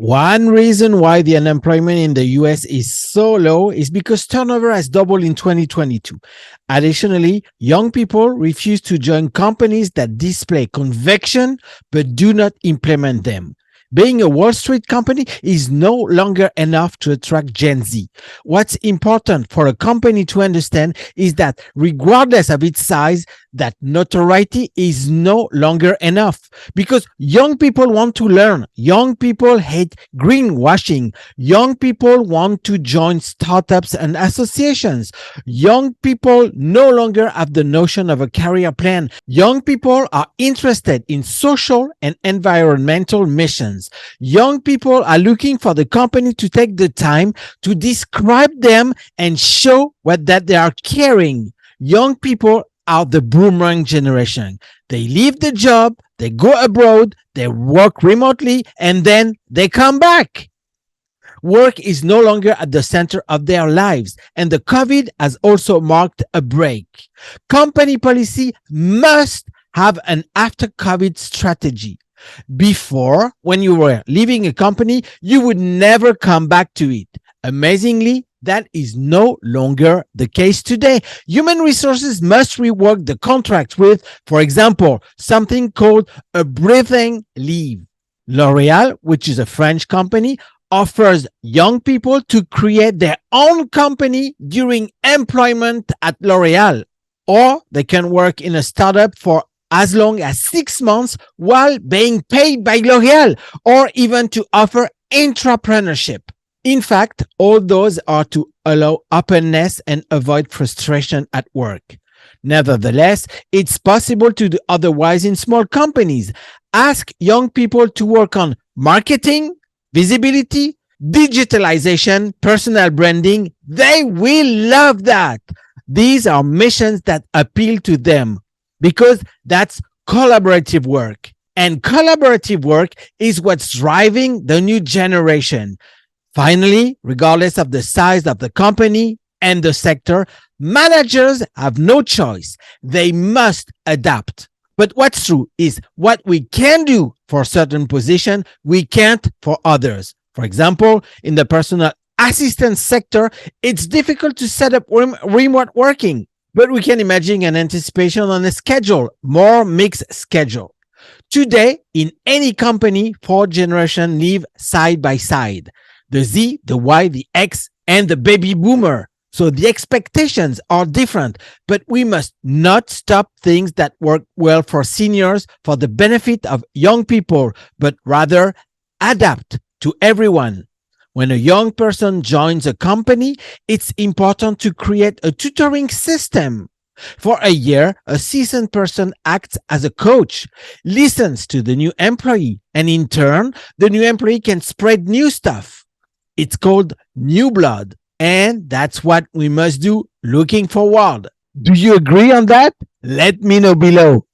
One reason why the unemployment in the US is so low is because turnover has doubled in 2022. Additionally, young people refuse to join companies that display conviction but do not implement them. Being a Wall Street company is no longer enough to attract Gen Z. What's important for a company to understand is that regardless of its size, that notoriety is no longer enough because young people want to learn. Young people hate greenwashing. Young people want to join startups and associations. Young people no longer have the notion of a career plan. Young people are interested in social and environmental missions. Young people are looking for the company to take the time to describe them and show that they are caring. Young people are the boomerang generation. They leave the job, they go abroad, they work remotely, and then they come back. Work is no longer at the center of their lives, and the COVID has also marked a break. Company policy must have an after COVID strategy. Before, when you were leaving a company, you would never come back to it. Amazingly, that is no longer the case today. Human resources must rework the contract with, for example, something called a breathing leave. L'Oréal, which is a French company, offers young people to create their own company during employment at L'Oréal, or they can work in a startup for as long as 6 months while being paid by L'Oréal, or even to offer entrepreneurship. In fact, all those are to allow openness and avoid frustration at work. Nevertheless, it's possible to do otherwise in small companies. Ask young people to work on marketing, visibility, digitalization, personal branding. They will love that. These are missions that appeal to them because that's collaborative work. And collaborative work is what's driving the new generation. Finally, regardless of the size of the company and the sector, managers have no choice. They must adapt. But what's true is what we can do for a certain position, we can't for others. For example, in the personal assistance sector, it's difficult to set up remote working, but we can imagine an anticipation on a schedule, more mixed schedule. Today, in any company, 4 generations live side by side. The Z, the Y, the X, and the baby boomer. So the expectations are different, but we must not stop things that work well for seniors for the benefit of young people, but rather adapt to everyone. When a young person joins a company, it's important to create a tutoring system. For a year, a seasoned person acts as a coach, listens to the new employee, and in turn, the new employee can spread new stuff. It's called new blood, and that's what we must do looking forward. Do you agree on that? Let me know below.